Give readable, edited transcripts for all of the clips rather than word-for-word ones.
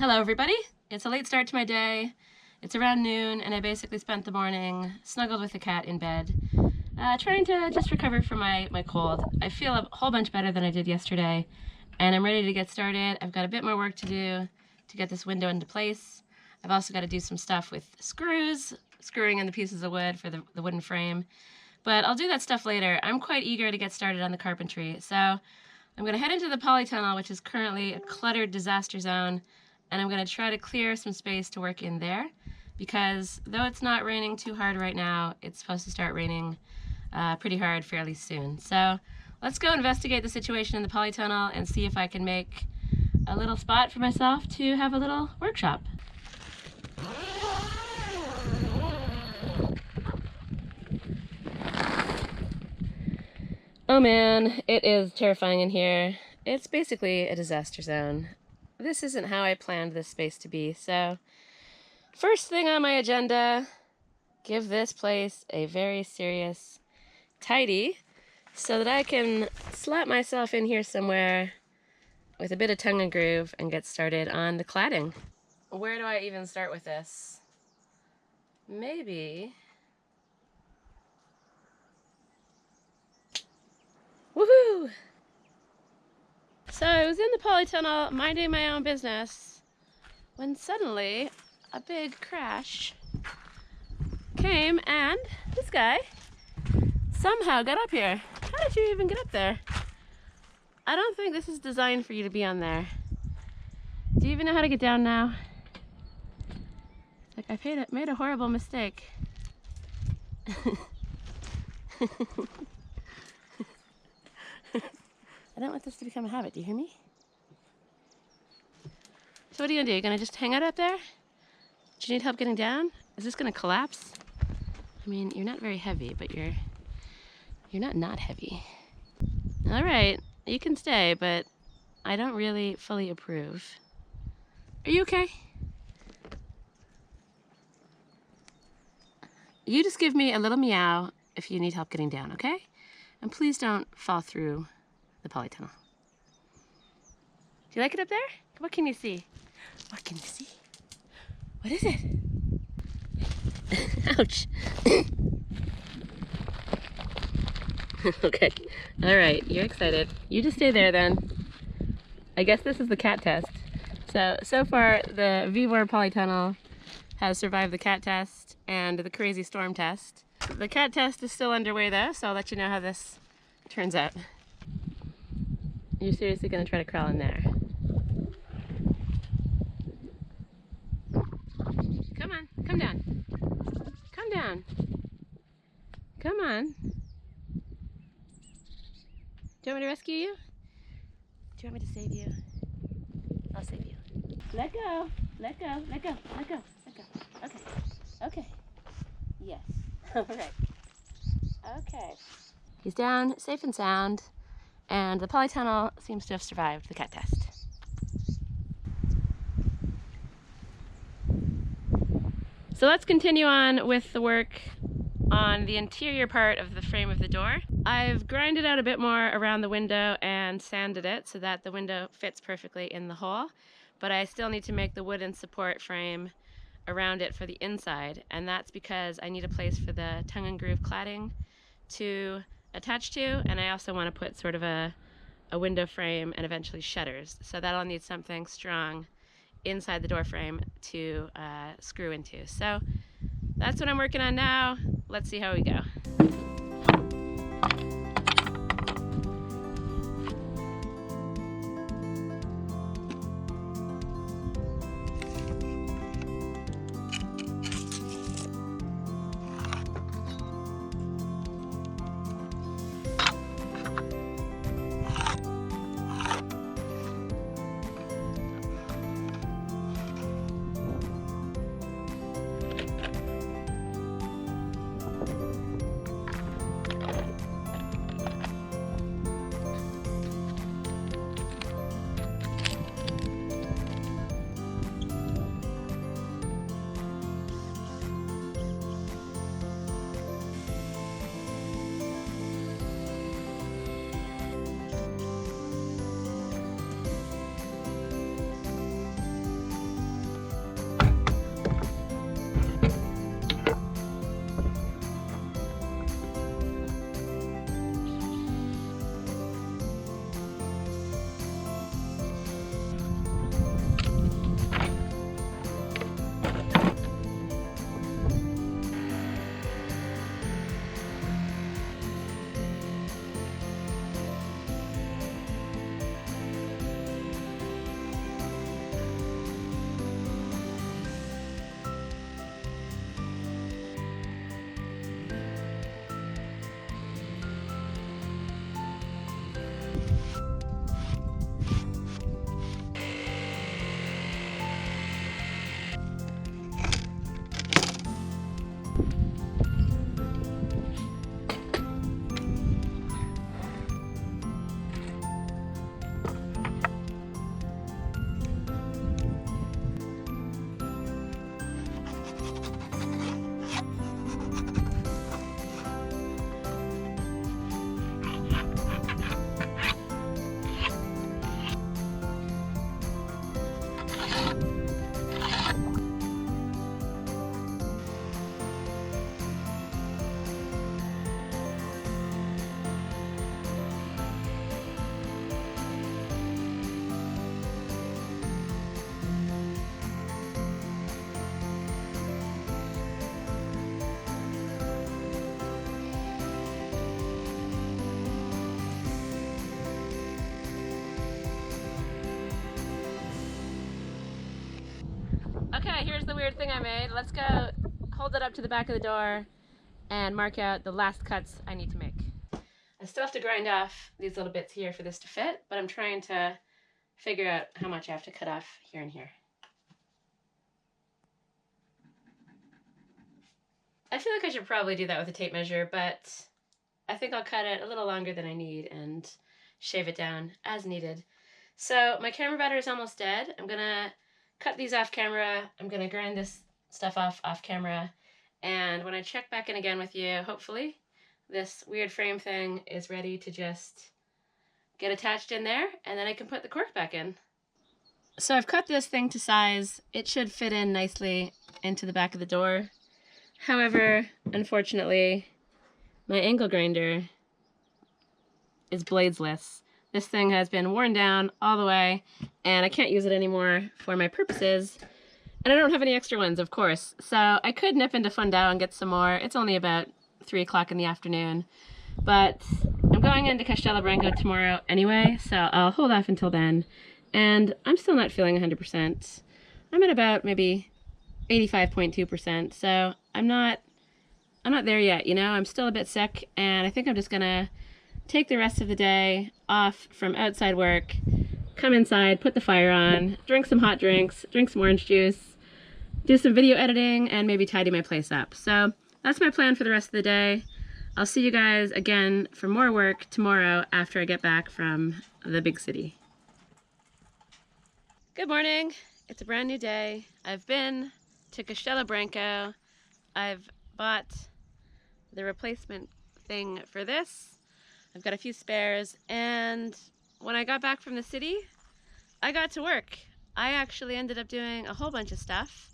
Hello everybody! It's a late start to my day. It's around noon and I basically spent the morning snuggled with the cat in bed, trying to just recover from my cold. I feel a whole bunch better than I did yesterday and I'm ready to get started. I've got a bit more work to do to get this window into place. I've also got to do some stuff with screws, screwing in the pieces of wood for the wooden frame. But I'll do that stuff later. I'm quite eager to get started on the carpentry. So I'm going to head into the polytunnel, which is currently a cluttered disaster zone. And I'm going to try to clear some space to work in there because though it's not raining too hard right now, it's supposed to start raining pretty hard fairly soon. So let's go investigate the situation in the polytunnel and see if I can make a little spot for myself to have a little workshop. Oh man, it is terrifying in here. It's basically a disaster zone. This isn't how I planned this space to be, so first thing on my agenda, give this place a very serious tidy so that I can slap myself in here somewhere with a bit of tongue and groove and get started on the cladding. Where do I even start with this? Maybe... Woohoo! So I was in the polytunnel minding my own business when suddenly a big crash came and this guy somehow got up here. How did you even get up there? I don't think this is designed for you to be on there. Do you even know how to get down now? It's like I made a horrible mistake. I don't want this to become a habit, do you hear me? So what are you gonna do? You're gonna just hang out up there? Do you need help getting down? Is this gonna collapse? I mean, you're not very heavy, but you're not heavy. All right, you can stay, but I don't really fully approve. Are you okay? You just give me a little meow if you need help getting down, okay? And please don't fall through the polytunnel. Do you like it up there? What can you see? What can you see? What is it? Ouch. Okay. All right. You're excited. You just stay there then. I guess this is the cat test. So far the V-War polytunnel has survived the cat test and the crazy storm test. The cat test is still underway though, so I'll let you know how this turns out. You're seriously gonna try to crawl in there? Come on, come down. Come down. Come on. Do you want me to rescue you? Do you want me to save you? I'll save you. Let go, let go, let go, let go, let go. Okay, okay. Yes, all right. Okay. He's down, safe and sound. And the polytunnel seems to have survived the cat test. So let's continue on with the work on the interior part of the frame of the door. I've grinded out a bit more around the window and sanded it so that the window fits perfectly in the hole, but I still need to make the wooden support frame around it for the inside, and that's because I need a place for the tongue and groove cladding to attach to, and I also want to put sort of a window frame and eventually shutters. So that'll need something strong inside the door frame to screw into. So that's what I'm working on now. Let's see how we go. Okay, here's the weird thing I made. Let's go hold it up to the back of the door and mark out the last cuts I need to make. I still have to grind off these little bits here for this to fit, but I'm trying to figure out how much I have to cut off here and here. I feel like I should probably do that with a tape measure, but I think I'll cut it a little longer than I need and shave it down as needed. So my camera battery is almost dead. I'm gonna cut these off camera. I'm gonna grind this stuff off camera. And when I check back in again with you, hopefully this weird frame thing is ready to just get attached in there, and then I can put the cork back in. So I've cut this thing to size. It should fit in nicely into the back of the door. However, unfortunately, my angle grinder is bladesless. This thing has been worn down all the way, and I can't use it anymore for my purposes. And I don't have any extra ones, of course. So I could nip into Fundao and get some more. It's only about 3 o'clock in the afternoon. But I'm going into Castelo Branco tomorrow anyway, so I'll hold off until then. And I'm still not feeling 100%. I'm at about maybe 85.2%, so I'm not there yet, you know? I'm still a bit sick, and I think I'm just gonna take the rest of the day off from outside work, come inside, put the fire on, drink some hot drinks, drink some orange juice, do some video editing, and maybe tidy my place up. So that's my plan for the rest of the day. I'll see you guys again for more work tomorrow after I get back from the big city. Good morning. It's a brand new day. I've been to Castelo Branco. I've bought the replacement thing for this. I've got a few spares, and when I got back from the city, I got to work. I actually ended up doing a whole bunch of stuff,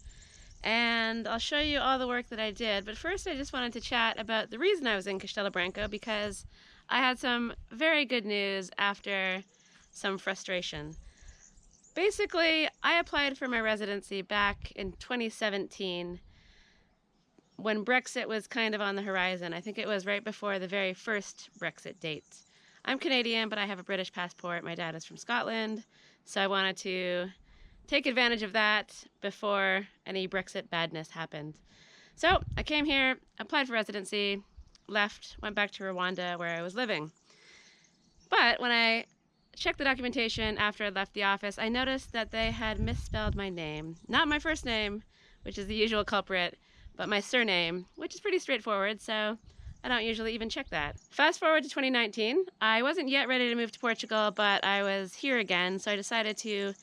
and I'll show you all the work that I did. But first I just wanted to chat about the reason I was in Castelo Branco, because I had some very good news after some frustration. Basically, I applied for my residency back in 2017 when Brexit was kind of on the horizon. I think it was right before the very first Brexit date. I'm Canadian, but I have a British passport. My dad is from Scotland, so I wanted to take advantage of that before any Brexit badness happened. So I came here, applied for residency, left, went back to Rwanda where I was living. But when I checked the documentation after I left the office, I noticed that they had misspelled my name. Not my first name, which is the usual culprit, but my surname, which is pretty straightforward, so I don't usually even check that. Fast forward to 2019, I wasn't yet ready to move to Portugal, but I was here again, so I decided to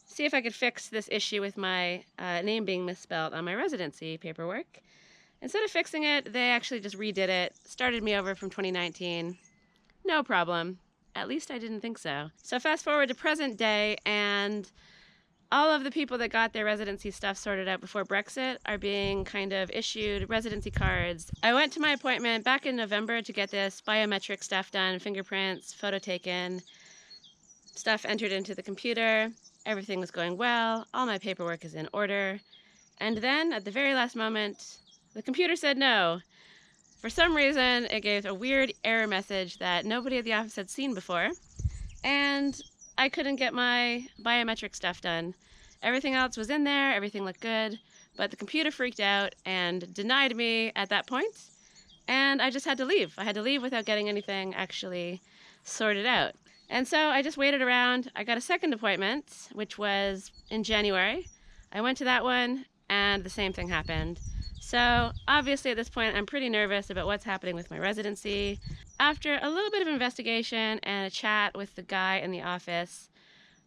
see if I could fix this issue with my name being misspelled on my residency paperwork. Instead of fixing it, they actually just redid it, started me over from 2019. No problem. At least I didn't think so. So fast forward to present day, and all of the people that got their residency stuff sorted out before Brexit are being kind of issued residency cards. I went to my appointment back in November to get this biometric stuff done, fingerprints, photo taken, stuff entered into the computer. Everything was going well. All my paperwork is in order. And then at the very last moment, the computer said no. For some reason, it gave a weird error message that nobody at the office had seen before. And I couldn't get my biometric stuff done. Everything else was in there, everything looked good, but the computer freaked out and denied me at that point, and I just had to leave. I had to leave without getting anything actually sorted out. And so I just waited around. I got a second appointment, which was in January. I went to that one, and the same thing happened. So obviously at this point, I'm pretty nervous about what's happening with my residency. After a little bit of investigation and a chat with the guy in the office,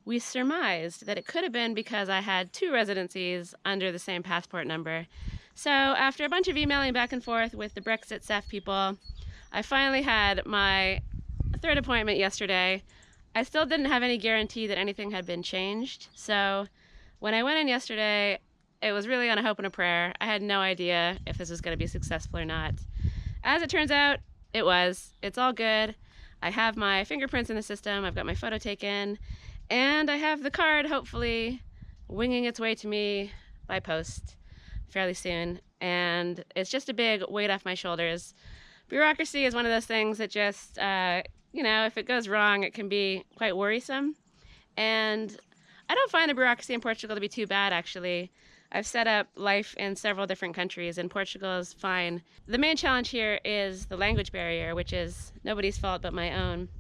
we surmised that it could have been because I had 2 residencies under the same passport number. So after a bunch of emailing back and forth with the Brexit SEF people, I finally had my 3rd appointment yesterday. I still didn't have any guarantee that anything had been changed. So when I went in yesterday, it was really on a hope and a prayer. I had no idea if this was going to be successful or not. As it turns out, it was. It's all good. I have my fingerprints in the system. I've got my photo taken. And I have the card, hopefully, winging its way to me by post fairly soon. And it's just a big weight off my shoulders. Bureaucracy is one of those things that just, you know, if it goes wrong, it can be quite worrisome. And I don't find the bureaucracy in Portugal to be too bad, actually. I've set up life in several different countries, and Portugal is fine. The main challenge here is the language barrier, which is nobody's fault but my own.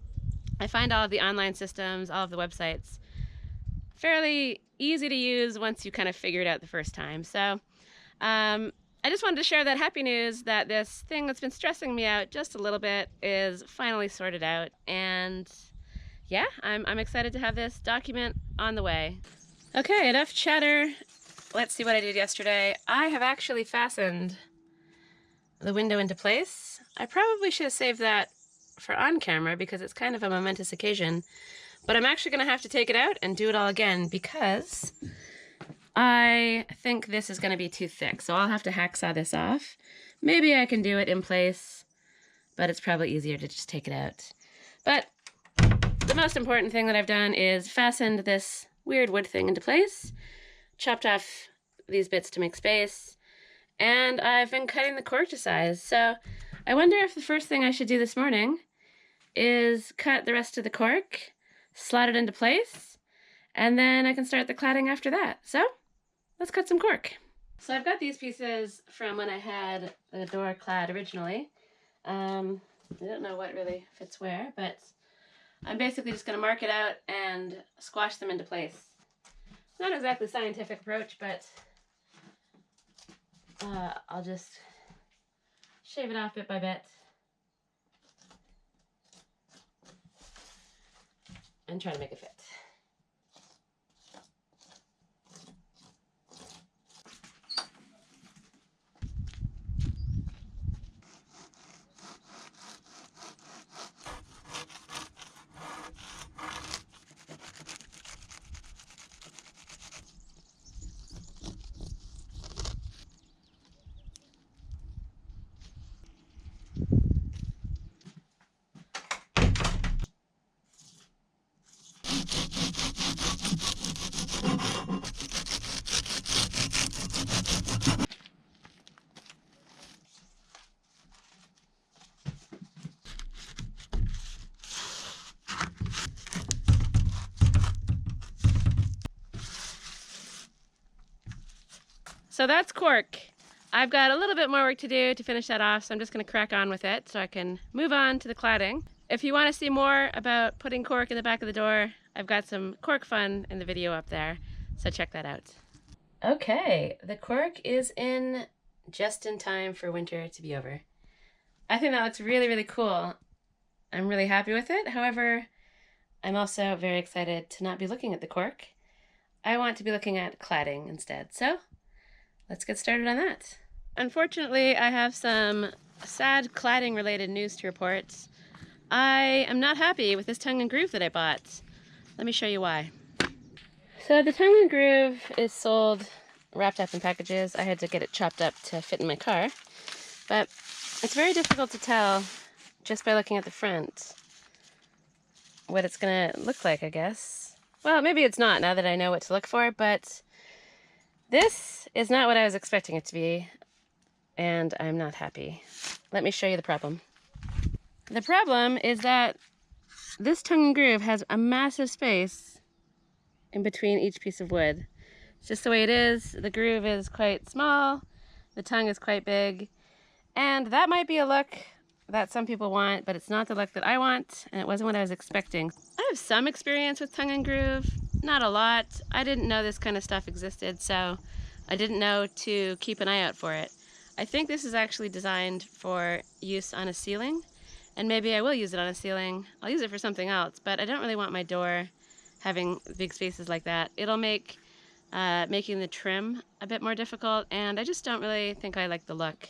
I find all of the online systems, all of the websites, fairly easy to use once you kind of figure it out the first time. So I just wanted to share that happy news that this thing that's been stressing me out just a little bit is finally sorted out. And yeah, I'm excited to have this document on the way. Okay, enough chatter. Let's see what I did yesterday. I have actually fastened the window into place. I probably should have saved that for on camera because it's kind of a momentous occasion, but I'm actually gonna have to take it out and do it all again because I think this is gonna be too thick. So I'll have to hacksaw this off. Maybe I can do it in place, but it's probably easier to just take it out. But the most important thing that I've done is fastened this weird wood thing into place, chopped off these bits to make space, and I've been cutting the cork to size. So I wonder if the first thing I should do this morning is cut the rest of the cork, slot it into place, and then I can start the cladding after that. So let's cut some cork. So I've got these pieces from when I had the door clad originally. I don't know what really fits where, but I'm basically just going to mark it out and squash them into place. It's not exactly a scientific approach, but I'll just shave it off bit by bit and try to make it fit. So that's cork. I've got a little bit more work to do to finish that off, so I'm just going to crack on with it so I can move on to the cladding. If you want to see more about putting cork in the back of the door, I've got some cork fun in the video up there, so check that out. Okay, the cork is in just in time for winter to be over. I think that looks really, really cool. I'm really happy with it. However, I'm also very excited to not be looking at the cork. I want to be looking at cladding instead, so let's get started on that. Unfortunately, I have some sad cladding related news to report. I am not happy with this tongue and groove that I bought. Let me show you why. So the tongue and groove is sold wrapped up in packages. I had to get it chopped up to fit in my car, but it's very difficult to tell just by looking at the front what it's gonna look like, I guess. Well, maybe it's not now that I know what to look for, but this is not what I was expecting it to be, and I'm not happy. Let me show you the problem. The problem is that this tongue and groove has a massive space in between each piece of wood. It's just the way it is. The groove is quite small, the tongue is quite big, and that might be a look that some people want, but it's not the look that I want, and it wasn't what I was expecting. I have some experience with tongue and groove, not a lot. I didn't know this kind of stuff existed, so I didn't know to keep an eye out for it. I think this is actually designed for use on a ceiling, and maybe I will use it on a ceiling. I'll use it for something else, but I don't really want my door having big spaces like that. It'll make making the trim a bit more difficult, and I just don't really think I like the look.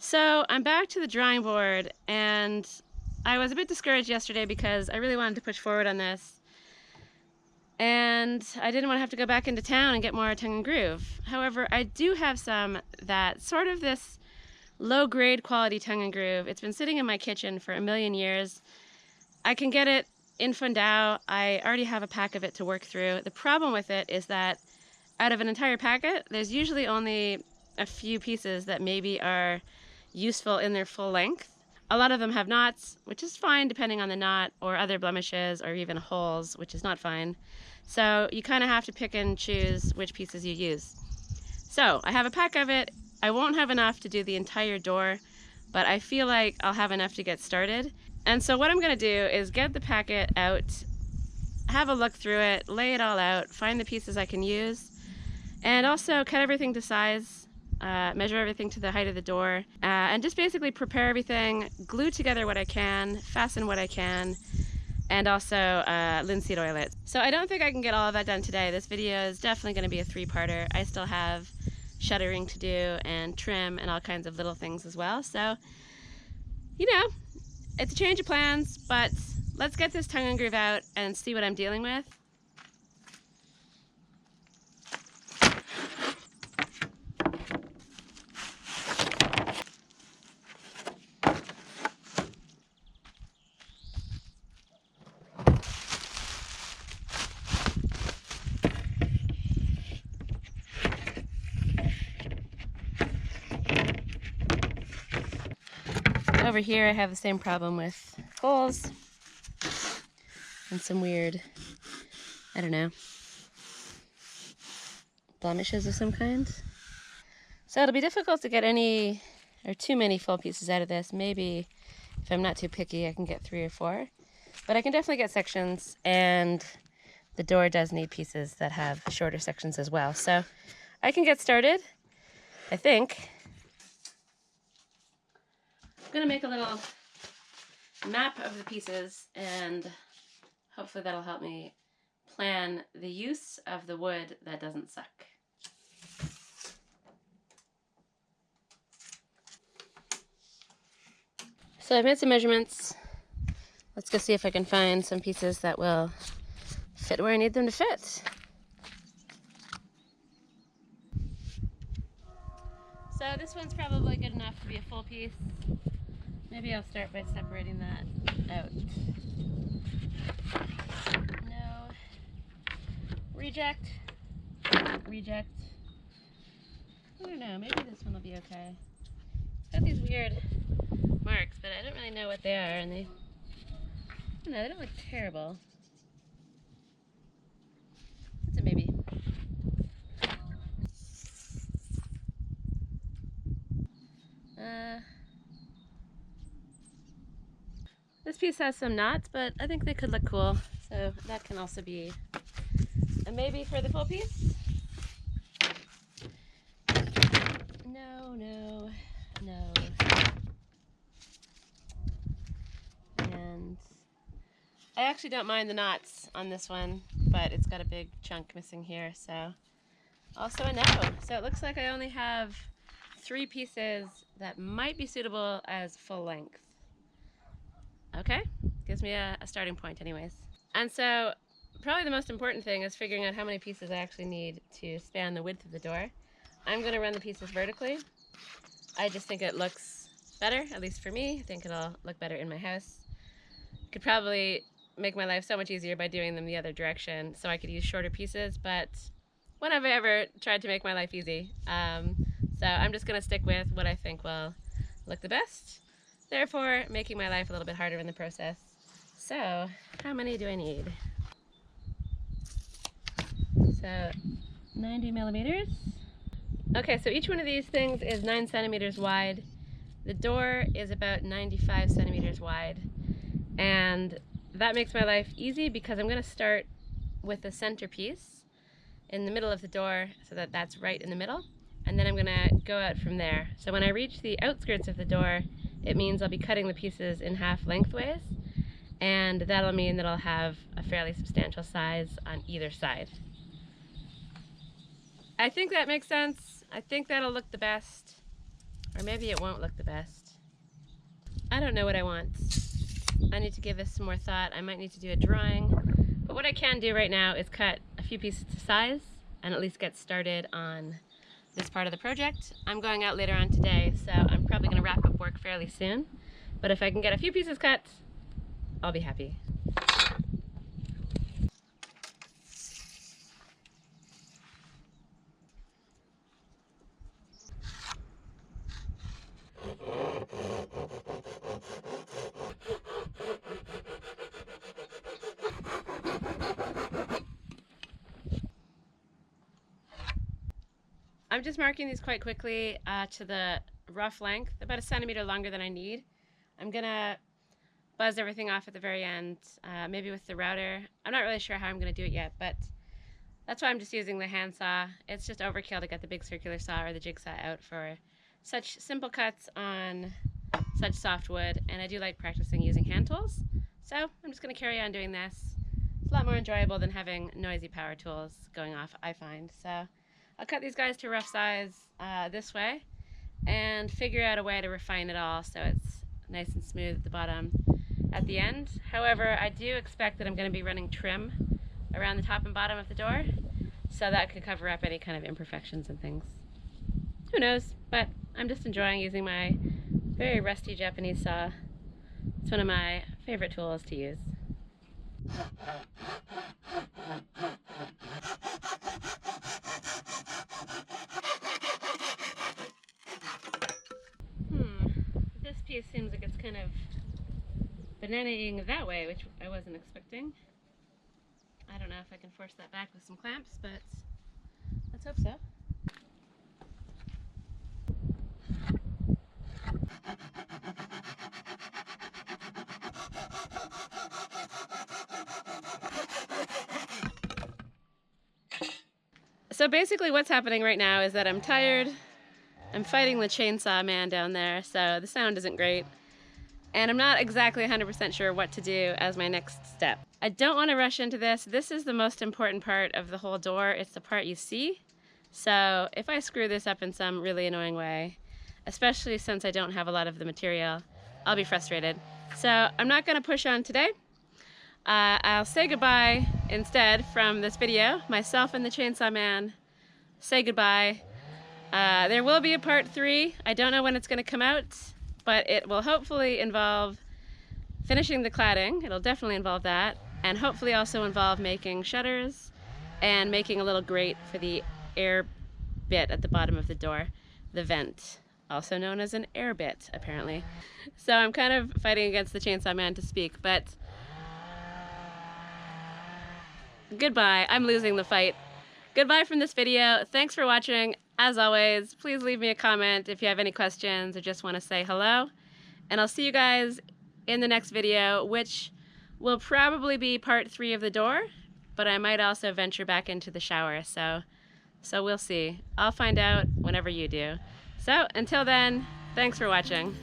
So I'm back to the drawing board, and I was a bit discouraged yesterday because I really wanted to push forward on this, and I didn't want to have to go back into town and get more tongue and groove. However, I do have some that sort of this low-grade quality tongue and groove. It's been sitting in my kitchen for a million years. I can get it in Fundao. I already have a pack of it to work through. The problem with it is that out of an entire packet, there's usually only a few pieces that maybe are useful in their full length. A lot of them have knots, which is fine depending on the knot, or other blemishes, or even holes, which is not fine. So you kind of have to pick and choose which pieces you use. So I have a pack of it. I won't have enough to do the entire door, but I feel like I'll have enough to get started. And so what I'm gonna do is get the packet out, have a look through it, lay it all out, find the pieces I can use, and also cut everything to size, measure everything to the height of the door, and just basically prepare everything, glue together what I can, fasten what I can, and also linseed oil it. So I don't think I can get all of that done today. This video is definitely going to be a three-parter. I still have shuttering to do and trim and all kinds of little things as well. So, you know, it's a change of plans, but let's get this tongue and groove out and see what I'm dealing with. Over here I have the same problem with holes and some weird, I don't know, blemishes of some kind. So it'll be difficult to get any or too many full pieces out of this. Maybe if I'm not too picky I can get 3 or 4, but I can definitely get sections, and the door does need pieces that have shorter sections as well. So I can get started, I think. I'm gonna make a little map of the pieces, and hopefully that'll help me plan the use of the wood that doesn't suck. So I've made some measurements. Let's go see if I can find some pieces that will fit where I need them to fit. So this one's probably good enough to be a full piece. Maybe I'll start by separating that out. No. Reject. Reject. I don't know, maybe this one will be okay. It's got these weird marks, but I don't really know what they are, and they don't look terrible. That's a maybe. This piece has some knots, but I think they could look cool, so that can also be a maybe for the full piece. No, no, no. And I actually don't mind the knots on this one, but it's got a big chunk missing here, so also a no. So it looks like I only have 3 pieces that might be suitable as full length. Okay, gives me a starting point anyways. And so probably the most important thing is figuring out how many pieces I actually need to span the width of the door. I'm going to run the pieces vertically. I just think it looks better, at least for me. I think it'll look better in my house. Could probably make my life so much easier by doing them the other direction, so I could use shorter pieces, but when have I ever tried to make my life easy? So I'm just going to stick with what I think will look the best, therefore making my life a little bit harder in the process. So how many do I need? So 90 millimeters. Okay, so each one of these things is 9 centimeters wide. The door is about 95 centimeters wide, and that makes my life easy because I'm going to start with the centerpiece in the middle of the door, so that that's right in the middle, and then I'm going to go out from there. So when I reach the outskirts of the door, it means I'll be cutting the pieces in half lengthways, and that'll mean that I'll have a fairly substantial size on either side. I think that makes sense. I think that'll look the best, or maybe it won't look the best. I don't know what I want. I need to give this some more thought. I might need to do a drawing, but what I can do right now is cut a few pieces to size and at least get started on this part of the project. I'm going out later on today, so I'm probably going to wrap up work fairly soon, but if I can get a few pieces cut, I'll be happy. I'm just marking these quite quickly to the rough length, about 1 centimeter longer than I need. I'm gonna buzz everything off at the very end, maybe with the router. I'm not really sure how I'm gonna do it yet, but that's why I'm just using the handsaw. It's just overkill to get the big circular saw or the jigsaw out for such simple cuts on such soft wood, and I do like practicing using hand tools. So I'm just gonna carry on doing this. It's a lot more enjoyable than having noisy power tools going off, I find. So I'll cut these guys to rough size this way and figure out a way to refine it all so it's nice and smooth at the bottom at the end. However, I do expect that I'm going to be running trim around the top and bottom of the door, so that could cover up any kind of imperfections and things. Who knows, but I'm just enjoying using my very rusty Japanese saw. It's one of my favorite tools to use. This piece seems like it's kind of bananaing that way, which I wasn't expecting. I don't know if I can force that back with some clamps, but let's hope so. So basically what's happening right now is that I'm tired. I'm fighting the chainsaw man down there, so the sound isn't great. And I'm not exactly 100% sure what to do as my next step. I don't want to rush into this. This is the most important part of the whole door. It's the part you see. So if I screw this up in some really annoying way, especially since I don't have a lot of the material, I'll be frustrated. So I'm not going to push on today. I'll say goodbye instead from this video. Myself and the chainsaw man say goodbye. There will be a part 3. I don't know when it's going to come out, but it will hopefully involve finishing the cladding. It'll definitely involve that, and hopefully also involve making shutters and making a little grate for the air bit at the bottom of the door, the vent, also known as an air bit, apparently. So I'm kind of fighting against the chainsaw man to speak, but goodbye. I'm losing the fight. Goodbye from this video. Thanks for watching. As always, please leave me a comment if you have any questions or just want to say hello. And I'll see you guys in the next video, which will probably be part 3 of the door, but I might also venture back into the shower, so we'll see. I'll find out whenever you do. So until then, thanks for watching.